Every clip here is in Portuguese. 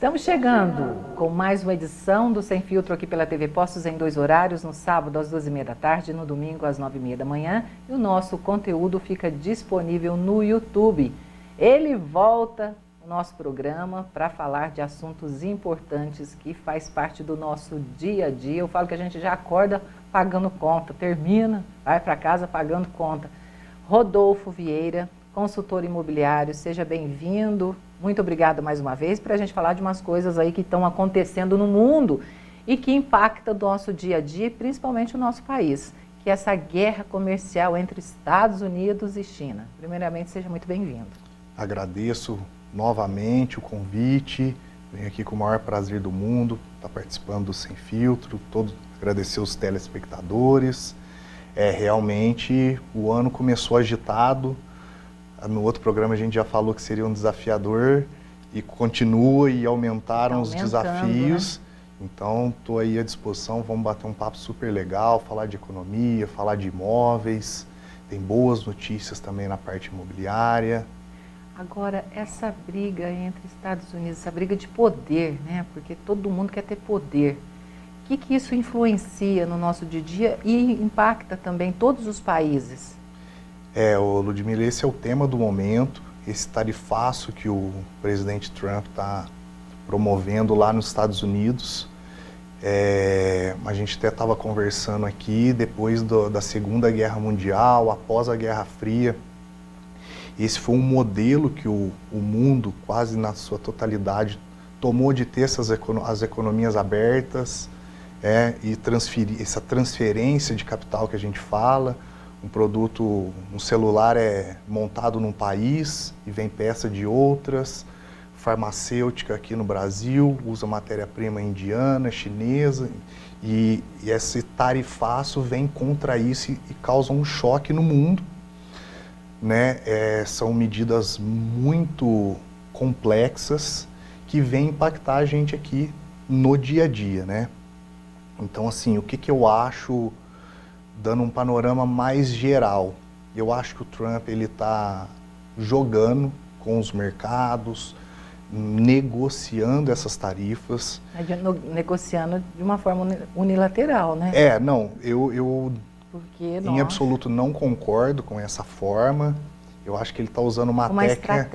Estamos chegando com mais uma edição do Sem Filtro aqui pela TV Postos em 2 horários, no sábado às 2h30 da tarde, no domingo às 9h30 da manhã. E o nosso conteúdo fica disponível no YouTube. Ele volta no nosso programa para falar de assuntos importantes que faz parte do nosso dia a dia. Eu falo que a gente já acorda pagando conta, termina, vai para casa pagando conta. Rodolfo Vieira, consultor imobiliário, seja bem-vindo. Muito obrigada mais uma vez para a gente falar de umas coisas aí que estão acontecendo no mundo e que impactam o nosso dia a dia, principalmente o nosso país, que é essa guerra comercial entre Estados Unidos e China. Primeiramente, seja muito bem-vindo. Agradeço novamente o convite, venho aqui com o maior prazer do mundo, estar participando do Sem Filtro, agradecer os telespectadores. Realmente o ano começou agitado. No outro programa a gente já falou que seria um desafiador e continua e aumentaram os desafios. Né? Então estou aí à disposição, vamos bater um papo super legal, falar de economia, falar de imóveis, tem boas notícias também na parte imobiliária. Agora, essa briga entre Estados Unidos, essa briga de poder, né? Porque todo mundo quer ter poder. O que isso influencia no nosso dia a dia e impacta também todos os países? Ludmila, esse é o tema do momento, esse tarifaço que o presidente Trump está promovendo lá nos Estados Unidos. A gente até estava conversando aqui, depois da Segunda Guerra Mundial, após a Guerra Fria, esse foi um modelo que o mundo, quase na sua totalidade, tomou de ter as economias abertas, e essa transferência de capital que a gente fala. Um celular é montado num país e vem peça de outras. Farmacêutica aqui no Brasil usa matéria-prima indiana, chinesa, e esse tarifaço vem contra isso e causa um choque no mundo. Né? São medidas muito complexas que vêm impactar a gente aqui no dia a dia, né? Então, assim, o que eu acho, dando um panorama mais geral, eu acho que o Trump ele está jogando com os mercados, negociando essas tarifas. Negociando de uma forma unilateral, né? Eu em absoluto não concordo com essa forma. Eu acho que ele está usando uma técnica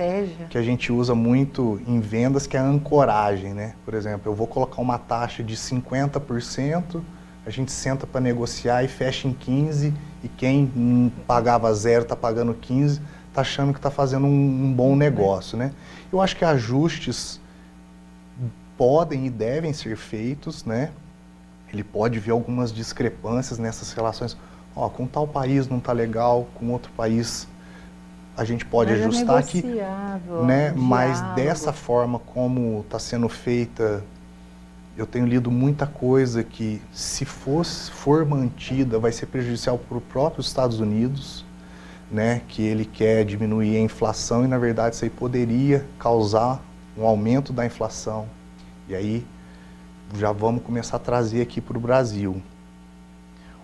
que a gente usa muito em vendas, que é a ancoragem, né? Por exemplo, eu vou colocar uma taxa de 50%, a gente senta para negociar e fecha em 15%, e quem pagava 0 está pagando 15%, está achando que está fazendo um bom negócio, né? Eu acho que ajustes podem e devem ser feitos, né? Ele pode ver algumas discrepâncias nessas relações. Com tal país não está legal, com outro país a gente pode ajustar aqui, né? Mas dessa forma como está sendo feita, eu tenho lido muita coisa que, se for mantida, vai ser prejudicial para o próprio Estados Unidos, né? Que ele quer diminuir a inflação e, na verdade, isso aí poderia causar um aumento da inflação. E aí já vamos começar a trazer aqui para o Brasil.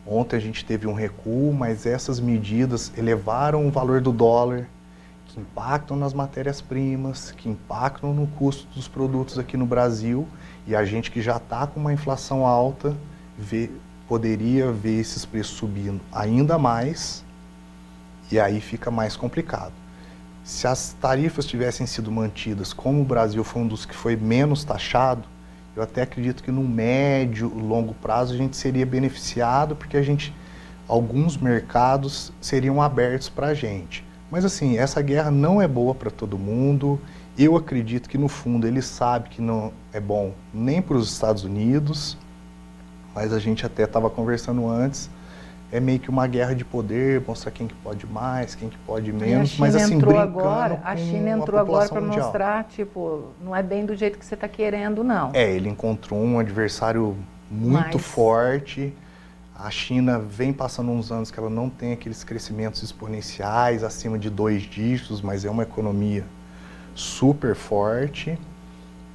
Ontem a gente teve um recuo, mas essas medidas elevaram o valor do dólar, que impactam nas matérias-primas, que impactam no custo dos produtos aqui no Brasil, e a gente que já está com uma inflação alta, poderia ver esses preços subindo ainda mais, e aí fica mais complicado. Se as tarifas tivessem sido mantidas, como o Brasil foi um dos que foi menos taxado, eu até acredito que no médio, longo prazo a gente seria beneficiado, porque alguns mercados seriam abertos para a gente. Mas assim, essa guerra não é boa para todo mundo. Eu acredito que no fundo ele sabe que não é bom nem para os Estados Unidos, mas a gente até estava conversando antes, é meio que uma guerra de poder, mostrar quem que pode mais, quem que pode menos, mas assim, a China entrou agora para mostrar, tipo, não é bem do jeito que você está querendo, não. Ele encontrou um adversário muito forte. A China vem passando uns anos que ela não tem aqueles crescimentos exponenciais acima de 2 dígitos, mas é uma economia super forte.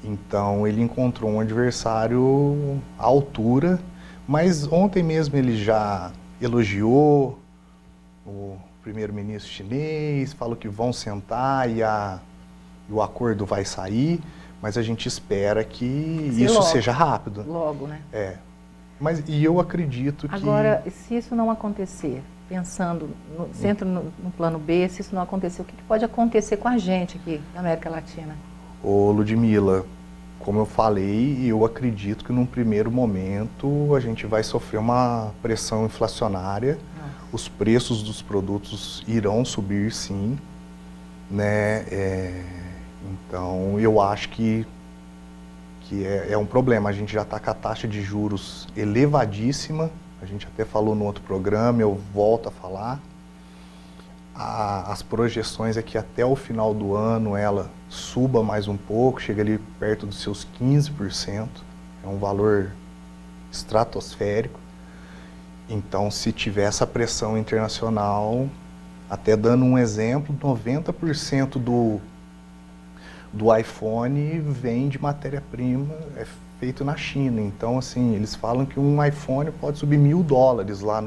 Então ele encontrou um adversário à altura, mas ontem mesmo ele já elogiou o primeiro-ministro chinês, falou que vão sentar e o acordo vai sair, mas a gente espera que isso seja rápido. Logo, né? E eu acredito que... Agora, se isso não acontecer, pensando no plano B, se isso não acontecer, o que pode acontecer com a gente aqui na América Latina? Ô, Ludmila, como eu falei, eu acredito que num primeiro momento a gente vai sofrer uma pressão inflacionária. Os preços dos produtos irão subir, sim, né? Então, eu acho que é um problema. A gente já está com a taxa de juros elevadíssima. A gente até falou no outro programa, eu volto a falar. As projeções é que até o final do ano ela suba mais um pouco, chega ali perto dos seus 15%. É um valor estratosférico. Então, se tiver essa pressão internacional, até dando um exemplo, 90% do iPhone vem de matéria-prima, é feito na China. Então, assim, eles falam que um iPhone pode subir $1.000 lá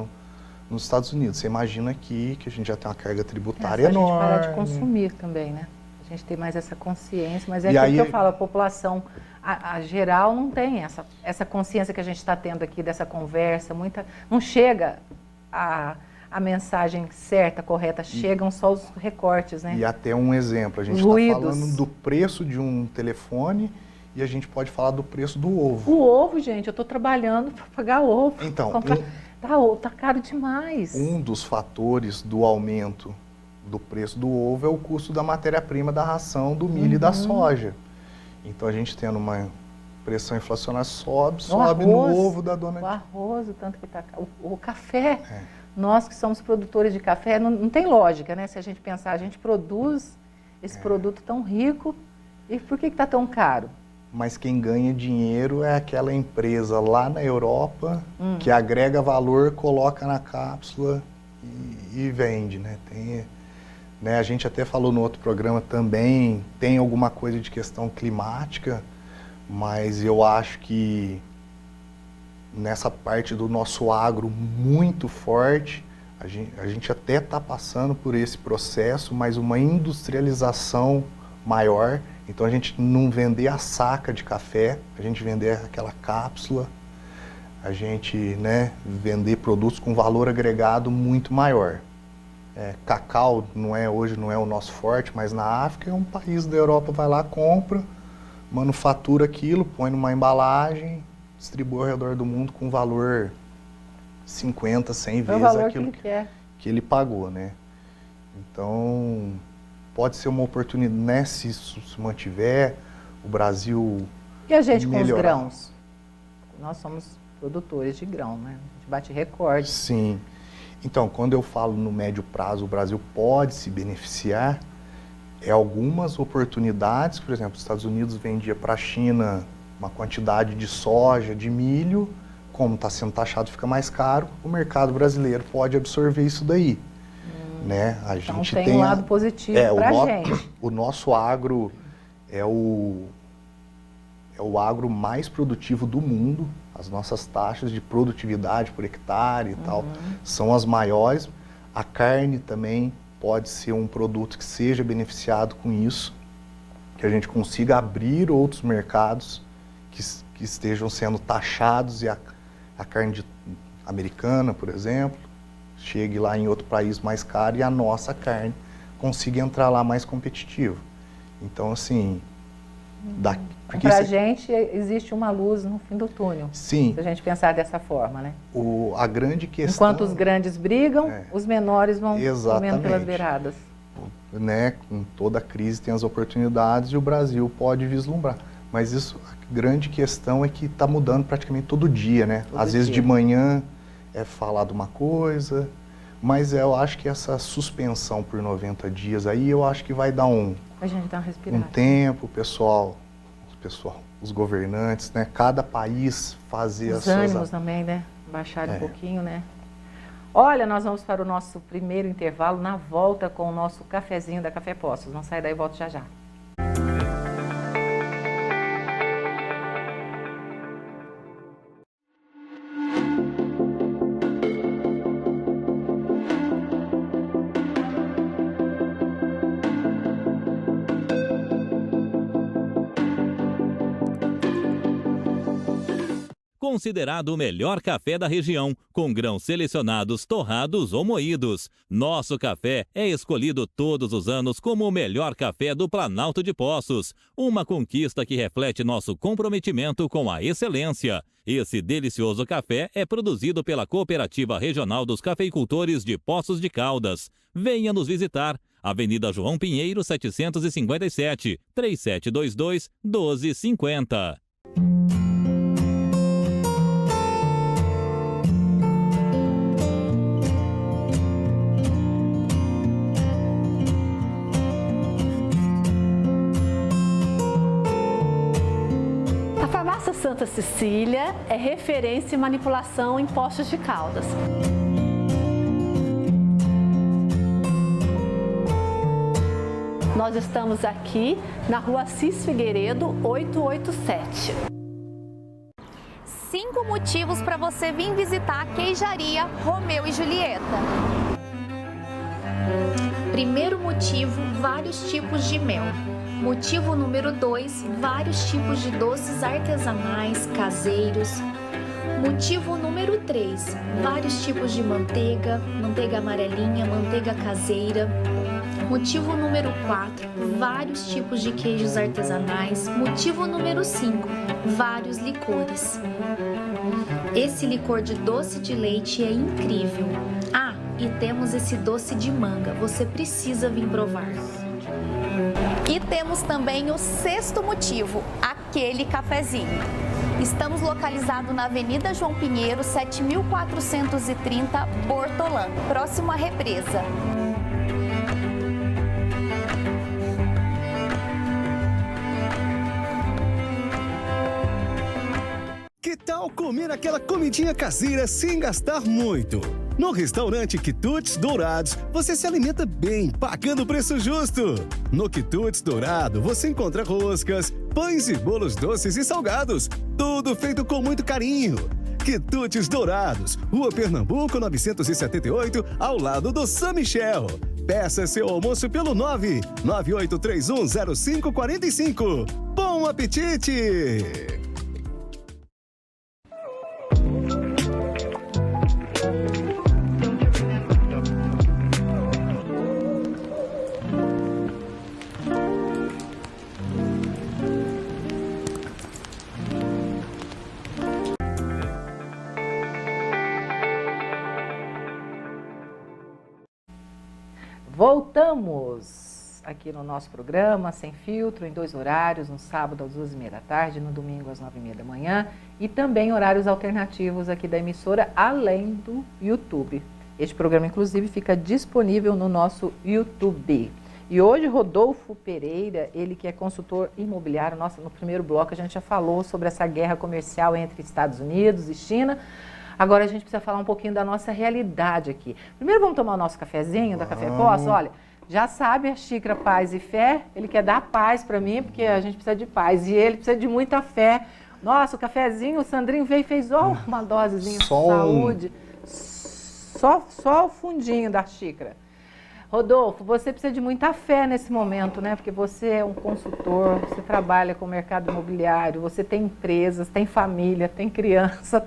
nos Estados Unidos. Você imagina aqui que a gente já tem uma carga tributária enorme. A gente parar de consumir também, né? A gente tem mais essa consciência, mas é aquilo que eu falo, a população a geral não tem essa consciência que a gente está tendo aqui dessa conversa, não chega a mensagem certa, correta, chegam só os recortes, né? E até um exemplo, a gente está falando do preço de um telefone e a gente pode falar do preço do ovo. O ovo, gente, eu estou trabalhando para pagar ovo. Então, tá caro demais. Um dos fatores do aumento do preço do ovo é o custo da matéria-prima da ração do milho e da soja. Então a gente tendo uma pressão inflacionária sobe no ovo da dona... O arroz, o tanto que está... O café, nós que somos produtores de café, não tem lógica, né? Se a gente pensar, a gente produz esse produto tão rico, e por que está tão caro? Mas quem ganha dinheiro é aquela empresa lá na Europa que agrega valor, coloca na cápsula e vende, né? A gente até falou no outro programa também, tem alguma coisa de questão climática, mas eu acho que nessa parte do nosso agro muito forte, a gente até está passando por esse processo, mas uma industrialização maior. Então a gente não vender a saca de café, a gente vender aquela cápsula, a gente vender produtos com valor agregado muito maior. Cacau hoje não é o nosso forte, mas na África é um país da Europa, vai lá, compra, manufatura aquilo, põe numa embalagem, distribui ao redor do mundo com valor 50, 100 vezes aquilo que ele pagou, né? Então, pode ser uma oportunidade, né, se isso se mantiver, o Brasil E a gente melhorar. Com os grãos? Nós somos produtores de grão, né? A gente bate recorde. Sim. Então, quando eu falo no médio prazo, o Brasil pode se beneficiar, algumas oportunidades. Por exemplo, os Estados Unidos vendia para a China uma quantidade de soja, de milho, como está sendo taxado, fica mais caro, o mercado brasileiro pode absorver isso daí. Né? Então tem um lado positivo para a gente. O nosso agro é o agro mais produtivo do mundo. As nossas taxas de produtividade por hectare e tal são as maiores. A carne também pode ser um produto que seja beneficiado com isso, que a gente consiga abrir outros mercados que estejam sendo taxados e a carne americana, por exemplo, chegue lá em outro país mais caro e a nossa carne consiga entrar lá mais competitiva. Então, assim... Para a gente existe uma luz no fim do túnel. Sim. Se a gente pensar dessa forma, né? A grande questão... Enquanto os grandes brigam, os menores vão comendo pelas beiradas. Né? Com toda a crise tem as oportunidades e o Brasil pode vislumbrar. Mas a grande questão é que está mudando praticamente todo dia, né? Às vezes de manhã é falar de uma coisa, mas eu acho que essa suspensão por 90 dias aí, eu acho que vai dar a gente dá uma respirada. Um tempo, os governantes, né? Cada país fazer os ânimos também, né? Baixarem um pouquinho, né? Olha, nós vamos para o nosso primeiro intervalo, na volta com o nosso cafezinho da Café Postos. Não sai daí, volto já já. considerado o melhor café da região, com grãos selecionados, torrados ou moídos. Nosso café é escolhido todos os anos como o melhor café do Planalto de Poços, uma conquista que reflete nosso comprometimento com a excelência. Esse delicioso café é produzido pela Cooperativa Regional dos Cafeicultores de Poços de Caldas. Venha nos visitar. Avenida João Pinheiro, 757, 3722-1250. A Farmácia Santa Cecília é referência em manipulação em Poços de Caldas. Nós estamos aqui na Rua Assis Figueiredo, 887. 5 motivos para você vir visitar a queijaria Romeu e Julieta. Primeiro motivo, vários tipos de mel. Motivo número 2, vários tipos de doces artesanais, caseiros. Motivo número 3, vários tipos de manteiga, manteiga amarelinha, manteiga caseira. Motivo número 4, vários tipos de queijos artesanais. Motivo número 5, vários licores. Esse licor de doce de leite é incrível. Ah, e temos esse doce de manga, você precisa vir provar. E temos também o 6º motivo, aquele cafezinho. Estamos localizados na Avenida João Pinheiro, 7430, Bortolã, próximo à represa. Que tal comer aquela comidinha caseira sem gastar muito? No restaurante Quitutes Dourados, você se alimenta bem, pagando o preço justo. No Quitutes Dourado, você encontra roscas, pães e bolos doces e salgados, tudo feito com muito carinho. Quitutes Dourados, Rua Pernambuco 978, ao lado do São Michel. Peça seu almoço pelo 998310545. Bom apetite! Voltamos aqui no nosso programa Sem Filtro, em 2 horários, no sábado às 2h30 da tarde, no domingo às 9h30 da manhã e também horários alternativos aqui da emissora, além do YouTube. Este programa, inclusive, fica disponível no nosso YouTube. E hoje, Rodolfo Pereira, ele que é consultor imobiliário, no primeiro bloco a gente já falou sobre essa guerra comercial entre Estados Unidos e China. Agora a gente precisa falar um pouquinho da nossa realidade aqui. Primeiro vamos tomar o nosso cafezinho da Café Poço. Olha, já sabe a xícara Paz e Fé, ele quer dar paz para mim, porque a gente precisa de paz. E ele precisa de muita fé. Nossa, o cafezinho, o Sandrinho veio e fez uma dosezinha de saúde. Só o fundinho da xícara. Rodolfo, você precisa de muita fé nesse momento, né? Porque você é um consultor, você trabalha com o mercado imobiliário, você tem empresas, tem família, tem criança,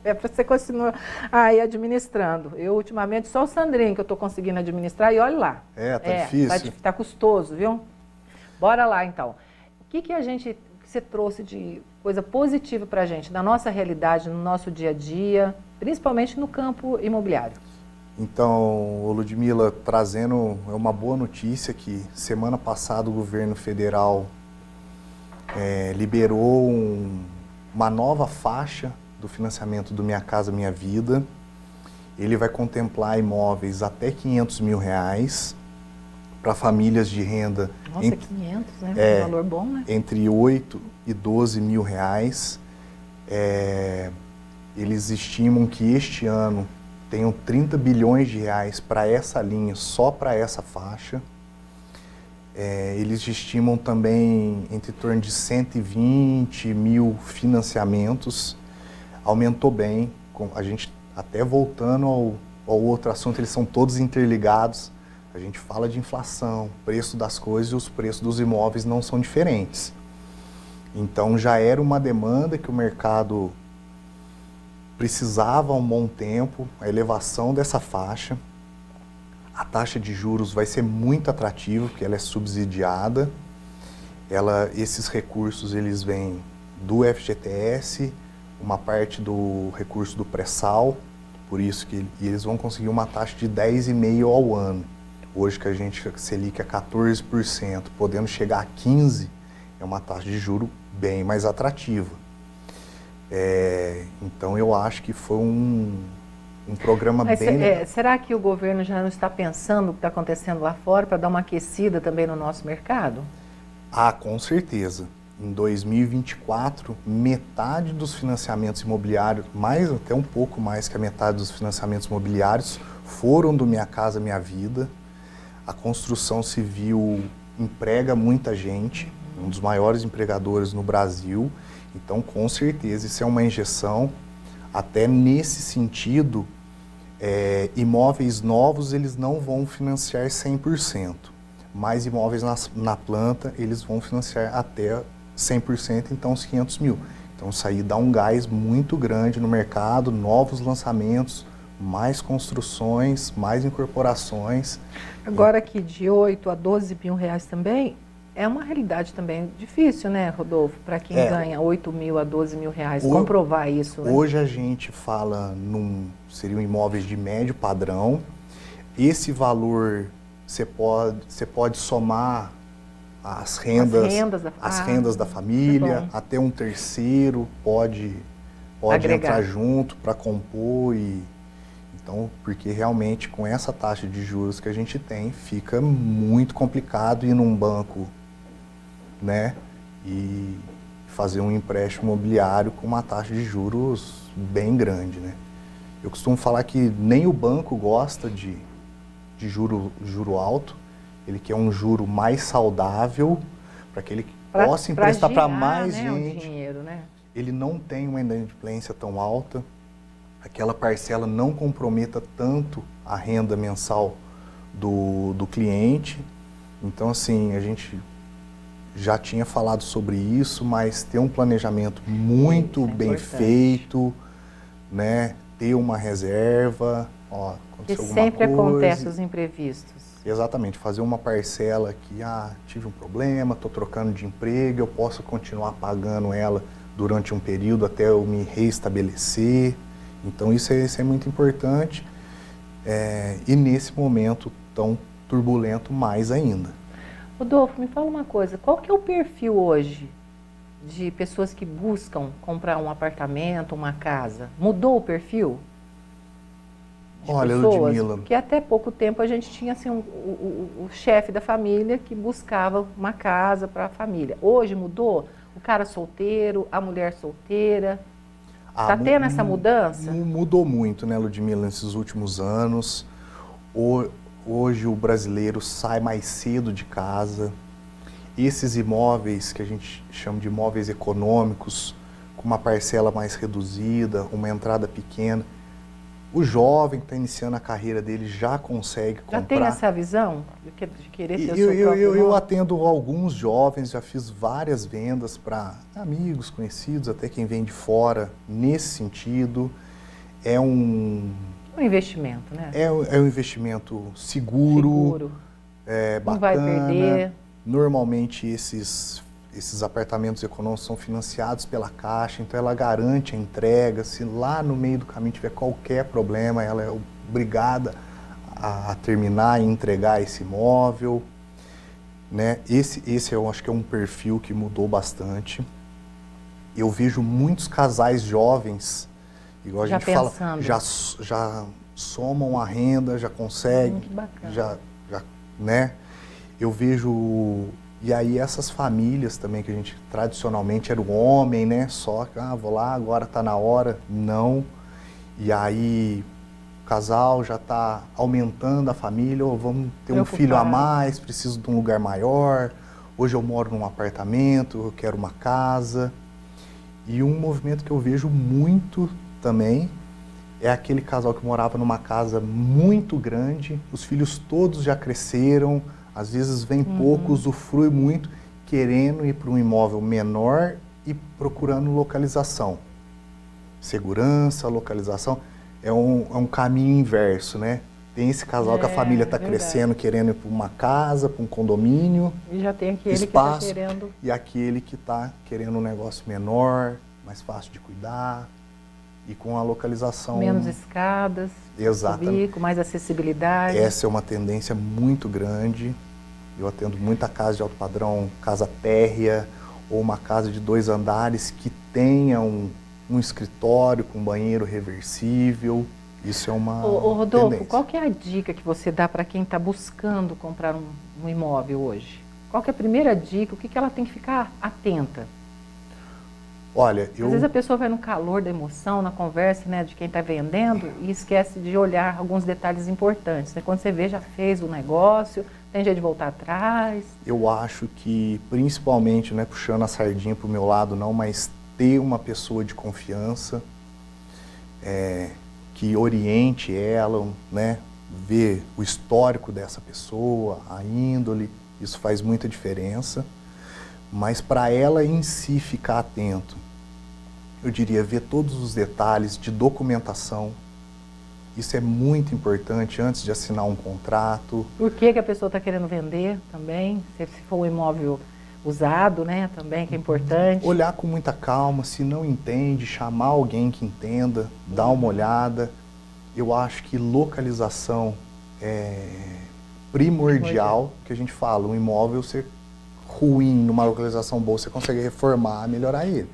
é para você continuar aí administrando. Eu, ultimamente, só o Sandrinho que eu estou conseguindo administrar e olha lá. Tá difícil. Tá custoso, viu? Bora lá, então. O que você trouxe de coisa positiva para a gente, da nossa realidade, no nosso dia a dia, principalmente no campo imobiliário? Então, Ludmila, trazendo uma boa notícia que semana passada o governo federal liberou uma nova faixa do financiamento do Minha Casa Minha Vida. Ele vai contemplar imóveis até R$500 mil para famílias de renda... Nossa, 500, né? Um valor bom, né? Entre R$8 e R$12 mil. Eles estimam que este ano tenham 30 bilhões de reais para essa linha, só para essa faixa. Eles estimam também entre torno de 120 mil financiamentos. Aumentou bem. A gente, até voltando ao outro assunto, eles são todos interligados. A gente fala de inflação, preço das coisas e os preços dos imóveis não são diferentes. Então já era uma demanda que o mercado precisava há um bom tempo a elevação dessa faixa. A taxa de juros vai ser muito atrativa, porque ela é subsidiada. Esses recursos eles vêm do FGTS, uma parte do recurso do pré-sal, por isso que eles vão conseguir uma taxa de 10,5% ao ano. Hoje que a Selic é 14%, podendo chegar a 15%, é uma taxa de juro bem mais atrativa. Então eu acho que foi um programa bem... Será que o governo já não está pensando o que está acontecendo lá fora para dar uma aquecida também no nosso mercado? Ah, com certeza. Em 2024, metade dos financiamentos imobiliários, até um pouco mais que a metade dos financiamentos imobiliários, foram do Minha Casa Minha Vida. A construção civil emprega muita gente, um dos maiores empregadores no Brasil. Então, com certeza, isso é uma injeção. Até nesse sentido, imóveis novos eles não vão financiar 100%, mas imóveis na planta eles vão financiar até 100%, então os 500 mil. Então isso aí dá um gás muito grande no mercado, novos lançamentos, mais construções, mais incorporações. Agora aqui de 8 a 12 mil reais também é uma realidade também difícil, né, Rodolfo? Para quem ganha 8 mil a 12 mil reais, comprovar isso, né? Hoje a gente fala seriam imóveis de médio padrão. Esse valor você pode somar as rendas da família, até um terceiro pode entrar junto para compor. Então, porque realmente com essa taxa de juros que a gente tem, fica muito complicado ir num banco, né, e fazer um empréstimo imobiliário com uma taxa de juros bem grande, né? Eu costumo falar que nem o banco gosta de juro alto, ele quer um juro mais saudável para que ele possa emprestar para mais gente. O dinheiro, né? Ele não tem uma inadimplência tão alta, aquela parcela não comprometa tanto a renda mensal do cliente. Então, assim, a gente já tinha falado sobre isso, mas ter um planejamento muito bem feito, né? Ter uma reserva, aconteceu alguma sempre coisa. Acontece os imprevistos. Exatamente, fazer uma parcela que, tive um problema, estou trocando de emprego, eu posso continuar pagando ela durante um período até eu me reestabelecer. Então isso é muito importante, e nesse momento tão turbulento mais ainda. Rodolfo, me fala uma coisa, qual que é o perfil hoje de pessoas que buscam comprar um apartamento, uma casa? Mudou o perfil? Olha, Ludmila, porque até pouco tempo a gente tinha assim, o chefe da família que buscava uma casa para a família. Hoje mudou? O cara solteiro, a mulher solteira? Está tendo essa mudança? Mudou muito, né, Ludmila, nesses últimos anos. Hoje o brasileiro sai mais cedo de casa. Esses imóveis que a gente chama de imóveis econômicos, com uma parcela mais reduzida, uma entrada pequena, o jovem que está iniciando a carreira dele já consegue comprar. Já tem essa visão de querer ter o seu próprio eu atendo alguns jovens, já fiz várias vendas para amigos, conhecidos, até quem vem de fora, nesse sentido. É um investimento, né? É um investimento seguro, bacana. Não vai perder. Normalmente esses apartamentos econômicos são financiados pela Caixa, então ela garante a entrega. Se lá no meio do caminho tiver qualquer problema, ela é obrigada a terminar e entregar esse imóvel, né? Esse eu acho que é um perfil que mudou bastante. Eu vejo muitos casais jovens, igual a gente fala, já somam a renda, já conseguem, já, né? Eu vejo... E aí essas famílias também que a gente tradicionalmente era o homem, né? Só que, vou lá, agora está na hora. Não. E aí o casal já está aumentando a família, vamos ter um filho a mais, preciso de um lugar maior. Hoje eu moro num apartamento, eu quero uma casa. E um movimento que eu vejo muito também é aquele casal que morava numa casa muito grande, os filhos todos já cresceram, às vezes vem pouco, usufrui muito, querendo ir para um imóvel menor e procurando localização. segurança, localização, é um caminho inverso, né? Tem esse casal que a família está crescendo, querendo ir para uma casa, para um condomínio. E já tem aquele espaço, que está querendo... E aquele que está querendo um negócio menor, mais fácil de cuidar, e com a localização... Menos escadas, exatamente, com mais acessibilidade. Essa é uma tendência muito grande. Eu atendo muita casa de alto padrão, casa térrea, ou uma casa de 2 andares que tenha um escritório com banheiro reversível. Isso é uma Rodolfo, tendência. qual que é a dica que você dá para quem está buscando comprar um imóvel hoje? Qual que é a primeira dica? O que ela tem que ficar atenta? Olha, Às vezes a pessoa vai no calor da emoção, na conversa, né, de quem está vendendo e esquece de olhar alguns detalhes importantes. Né? Quando você vê, já fez o negócio, tem jeito de voltar atrás. Eu acho que, principalmente, né, puxando a sardinha para o meu lado, não, mas ter uma pessoa de confiança, que oriente ela, né, ver o histórico dessa pessoa, a índole, isso faz muita diferença. Mas para ela em si ficar atento, eu diria ver todos os detalhes de documentação. Isso é muito importante antes de assinar um contrato. Por que a pessoa está querendo vender também? Se for um imóvel usado, né, também, que é importante. Olhar com muita calma, se não entende, chamar alguém que entenda, dar uma olhada. Eu acho que localização é primordial, que a gente fala, um imóvel ser ruim numa localização boa, você consegue reformar, melhorar ele.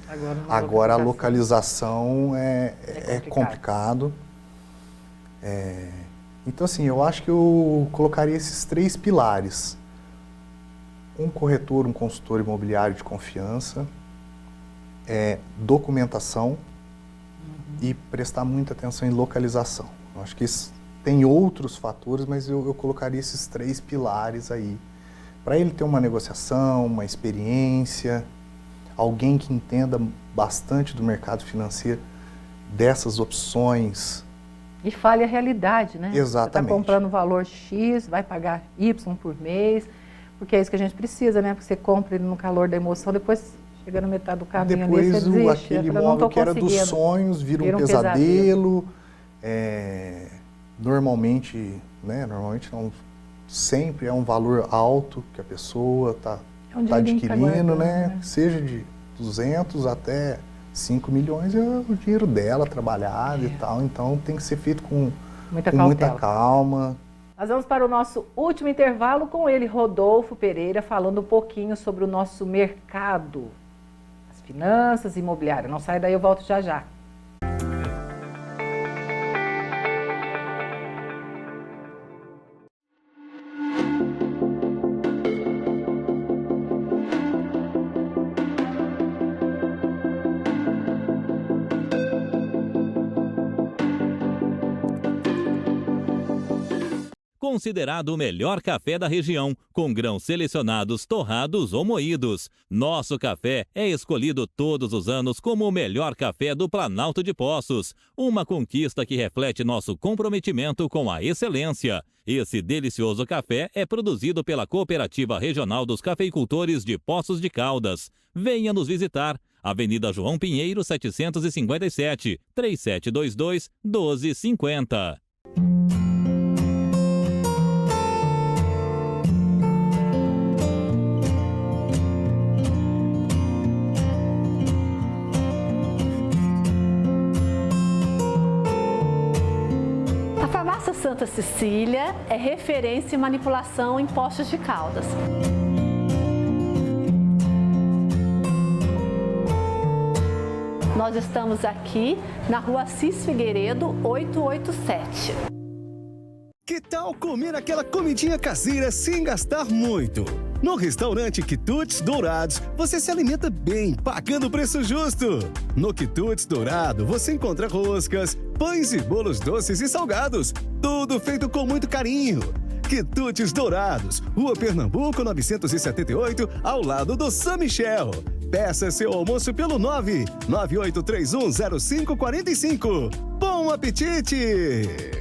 Agora a localização é complicado. Então, assim, eu acho que eu colocaria esses 3 pilares. Um corretor, um consultor imobiliário de confiança, documentação e prestar muita atenção em localização. Eu acho que tem outros fatores, mas eu colocaria esses 3 pilares aí. Para ele ter uma negociação, uma experiência, alguém que entenda bastante do mercado financeiro, dessas opções. E fale a realidade, né? Exatamente. Você está comprando valor X, vai pagar Y por mês, porque é isso que a gente precisa, né? Porque você compra ele no calor da emoção, depois chega na metade do caminho ali, você desiste. Aquele imóvel que era dos sonhos vira um pesadelo. Normalmente, né? Normalmente não, sempre é um valor alto que a pessoa está adquirindo, né? Seja de 200 até 5 milhões é o dinheiro dela trabalhado e tal, então tem que ser feito com muita calma. Nós vamos para o nosso último intervalo com ele, Rodolfo Pereira, falando um pouquinho sobre o nosso mercado, as finanças imobiliárias. Não sai daí, eu volto já já. Considerado o melhor café da região, com grãos selecionados, torrados ou moídos. Nosso café é escolhido todos os anos como o melhor café do Planalto de Poços. Uma conquista que reflete nosso comprometimento com a excelência. Esse delicioso café é produzido pela Cooperativa Regional dos Cafeicultores de Poços de Caldas. Venha nos visitar. Avenida João Pinheiro, 757, 3722-1250. A Farmácia Santa Cecília é referência em manipulação em Poços de Caldas. Nós estamos aqui na Rua Assis Figueiredo, 887. Que tal comer aquela comidinha caseira sem gastar muito? No restaurante Quitutes Dourados, você se alimenta bem, pagando o preço justo. No Quitutes Dourado, você encontra roscas, pães e bolos doces e salgados, tudo feito com muito carinho. Quitutes Dourados, Rua Pernambuco 978, ao lado do São Michel. Peça seu almoço pelo 998310545. Bom apetite!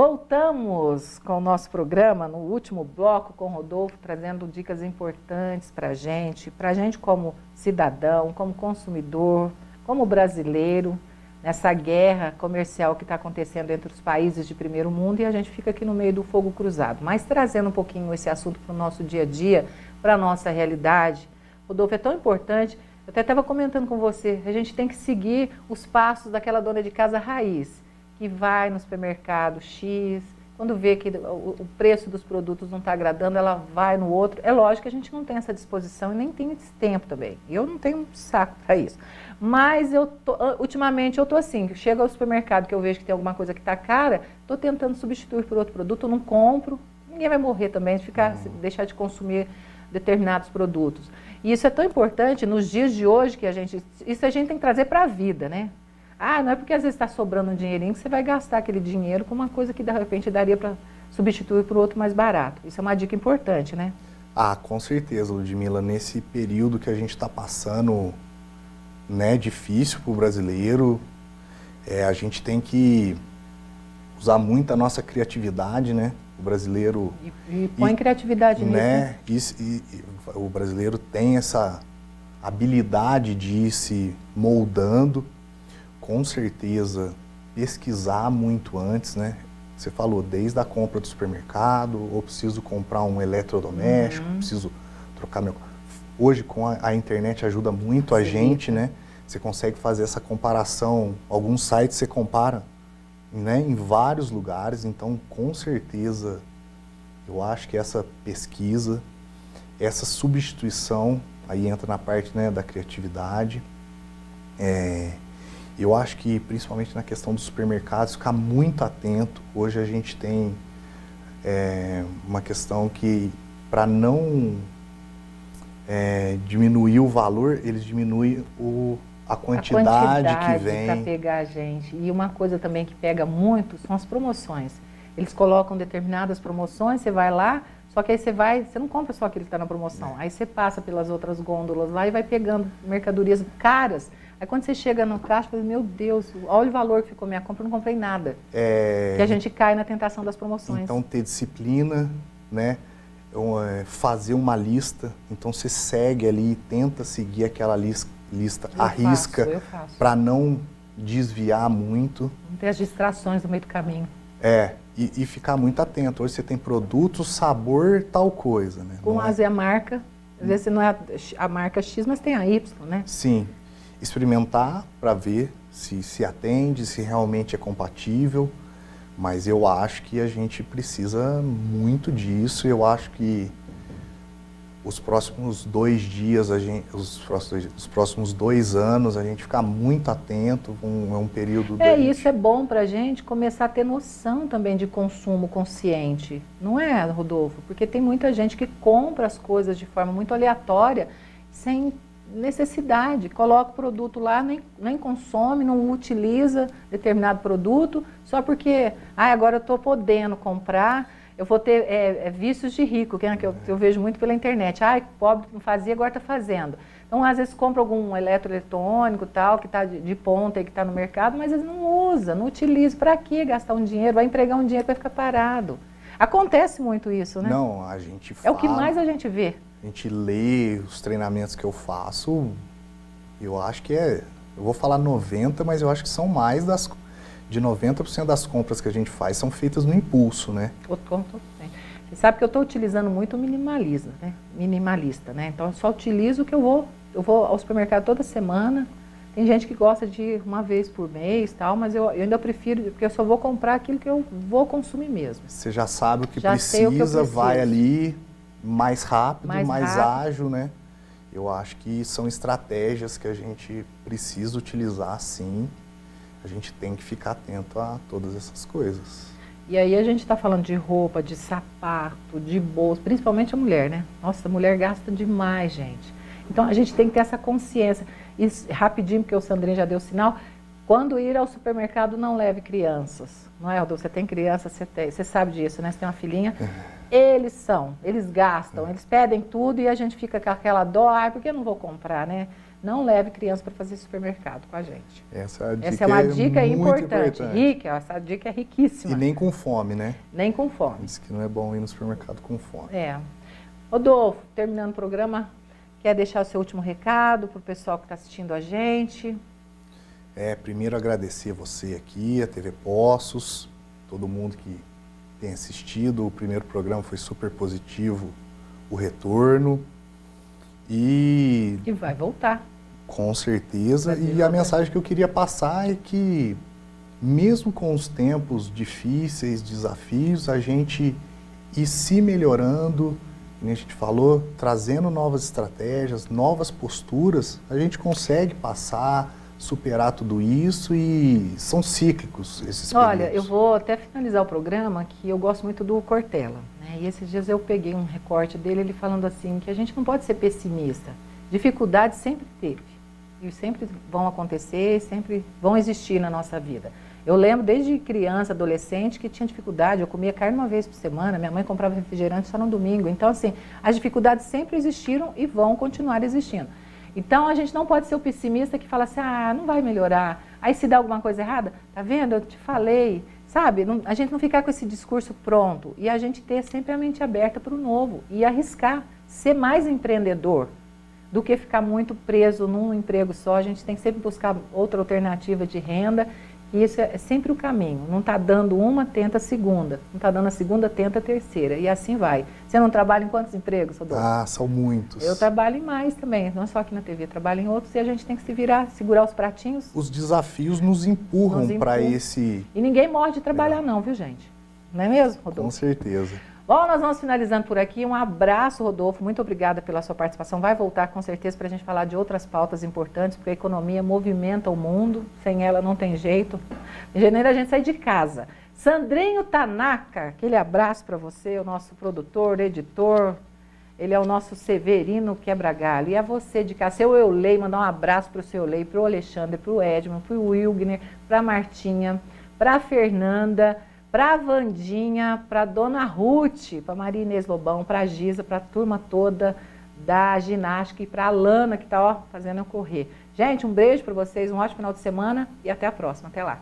Voltamos com o nosso programa no último bloco com o Rodolfo, trazendo dicas importantes para a gente como cidadão, como consumidor, como brasileiro, nessa guerra comercial que está acontecendo entre os países de primeiro mundo, e a gente fica aqui no meio do fogo cruzado. Mas trazendo um pouquinho esse assunto para o nosso dia a dia, para a nossa realidade, Rodolfo, é tão importante. Eu até estava comentando com você, a gente tem que seguir os passos daquela dona de casa raiz, que vai no supermercado X, quando vê que o preço dos produtos não está agradando, ela vai no outro. É lógico que a gente não tem essa disposição e nem tem esse tempo também. Eu não tenho saco para isso. Mas ultimamente eu estou assim, chego ao supermercado que eu vejo que tem alguma coisa que está cara, estou tentando substituir por outro produto, eu não compro, ninguém vai morrer também de deixar de consumir determinados produtos. E isso é tão importante nos dias de hoje que isso a gente tem que trazer para a vida, né? Não é porque às vezes está sobrando um dinheirinho que você vai gastar aquele dinheiro com uma coisa que de repente daria para substituir por outro mais barato. Isso é uma dica importante, né? Com certeza, Ludmila. Nesse período que a gente está passando, né, difícil para o brasileiro, a gente tem que usar muito a nossa criatividade, né? O brasileiro... E põe criatividade nisso, né? O brasileiro tem essa habilidade de ir se moldando. Com certeza, pesquisar muito antes, né? Você falou, desde a compra do supermercado, ou preciso comprar um eletrodoméstico, preciso trocar meu... Hoje, com a internet, ajuda muito a gente, né? Você consegue fazer essa comparação. Alguns sites você compara, né, em vários lugares. Então, com certeza, eu acho que essa pesquisa, essa substituição, aí entra na parte, né, da criatividade. Eu acho que, principalmente na questão dos supermercados, ficar muito atento. Hoje a gente tem uma questão que, para não diminuir o valor, eles diminuem a quantidade que vem. Para pegar a gente. E uma coisa também que pega muito são as promoções. Eles colocam determinadas promoções, você vai lá, só que aí você não compra só aquilo que está na promoção. Aí você passa pelas outras gôndolas lá e vai pegando mercadorias caras. Aí quando você chega no caixa, você fala, meu Deus, olha o valor que ficou minha compra, eu não comprei nada. Que a gente cai na tentação das promoções. Então, ter disciplina, né? Fazer uma lista. Então, você segue ali, tenta seguir aquela lista à risca, para não desviar muito. Não ter as distrações no meio do caminho. E ficar muito atento. Hoje você tem produto, sabor, tal coisa, né? Com a marca, às vezes não é a marca X, mas tem a Y, né? Sim. Experimentar para ver se atende, se realmente é compatível, mas eu acho que a gente precisa muito disso. Eu acho que os próximos 2 dias, os próximos 2 anos, a gente ficar muito atento, é um período... Isso é bom para a gente começar a ter noção também de consumo consciente, não é, Rodolfo? Porque tem muita gente que compra as coisas de forma muito aleatória, sem necessidade, coloca o produto lá, nem consome, não utiliza determinado produto, só porque, agora eu estou podendo comprar, eu vou ter vícios de rico, que eu vejo muito pela internet. Pobre não fazia, agora está fazendo. Então, às vezes, compra algum eletroeletrônico, tal, que está de ponta e que está no mercado, mas eles não usam, não utilizam. Para que gastar um dinheiro? Vai empregar um dinheiro que vai ficar parado. Acontece muito isso, né? Não, a gente fala... É o que mais a gente vê. A gente lê os treinamentos que eu faço, eu acho que eu vou falar 90%, mas eu acho que são mais de 90% das compras que a gente faz são feitas no impulso, né? Você sabe que eu estou utilizando muito o minimalista, né? Então eu só utilizo o que eu vou ao supermercado toda semana. Tem gente que gosta de ir uma vez por mês, tal, mas eu ainda prefiro, porque eu só vou comprar aquilo que eu vou consumir mesmo. Você já sabe o que precisa, vai ali mais rápido, mais ágil, né? Eu acho que são estratégias que a gente precisa utilizar, sim. A gente tem que ficar atento a todas essas coisas. E aí a gente está falando de roupa, de sapato, de bolsa, principalmente a mulher, né? Nossa, a mulher gasta demais, gente. Então a gente tem que ter essa consciência. E rapidinho, porque o Sandrinho já deu sinal, quando ir ao supermercado não leve crianças. Não é, Rodolfo? Você tem criança, você sabe disso, né? Você tem uma filhinha. Eles gastam, eles pedem tudo e a gente fica com aquela dó, por que eu não vou comprar, né? não leve criança para fazer supermercado com a gente. Essa é uma dica importante. Rica, essa dica é riquíssima. E nem com fome, né? Nem com fome. Diz que não é bom ir no supermercado com fome. Rodolfo, terminando o programa, quer deixar o seu último recado para o pessoal que está assistindo a gente? Primeiro agradecer você aqui, a TV Poços, todo mundo que tem assistido. O primeiro programa foi super positivo, o retorno. E vai voltar. Com certeza. E a mensagem que eu queria passar é que, mesmo com os tempos difíceis, desafios, a gente ir se melhorando, como a gente falou, trazendo novas estratégias, novas posturas, a gente consegue passar, superar tudo isso, e são cíclicos esses períodos. Olha, eu vou até finalizar o programa, que eu gosto muito do Cortella, né? E esses dias eu peguei um recorte dele, ele falando assim, que a gente não pode ser pessimista. Dificuldades sempre teve, e sempre vão acontecer, sempre vão existir na nossa vida. Eu lembro desde criança, adolescente, que tinha dificuldade. Eu comia carne uma vez por semana, minha mãe comprava refrigerante só no domingo. Então, assim, as dificuldades sempre existiram e vão continuar existindo. Então, a gente não pode ser o pessimista que fala assim, não vai melhorar. Aí, se dá alguma coisa errada, tá vendo? Eu te falei, sabe? A gente não ficar com esse discurso pronto. E a gente ter sempre a mente aberta para o novo. E arriscar, ser mais empreendedor do que ficar muito preso num emprego só. A gente tem que sempre buscar outra alternativa de renda. E isso é sempre o caminho. Não está dando uma, tenta a segunda. Não está dando a segunda, tenta a terceira. E assim vai. Você não trabalha em quantos empregos, Rodolfo? São muitos. Eu trabalho em mais também. Não só aqui na TV, trabalho em outros. E a gente tem que se virar, segurar os pratinhos. Os desafios nos empurram para esse... E ninguém morre de trabalhar não, viu, gente? Não é mesmo, Rodolfo? Com certeza. Bom, nós vamos finalizando por aqui. Um abraço, Rodolfo. Muito obrigada pela sua participação. Vai voltar com certeza para a gente falar de outras pautas importantes, porque a economia movimenta o mundo. Sem ela não tem jeito. Em janeiro a gente sai de casa. Sandrinho Tanaka, aquele abraço para você, o nosso produtor, editor. Ele é o nosso Severino Quebra-Galho. E a você de casa, seu Eulei, mandar um abraço para o seu Eulei, para o Alexandre, para o Edmund, para o Wilgner, para a Martinha, para a Fernanda, para a Vandinha, para a Dona Ruth, para a Maria Inês Lobão, para a Giza, para a turma toda da ginástica e para a Lana, que está fazendo eu correr. Gente, um beijo para vocês, um ótimo final de semana e até a próxima. Até lá.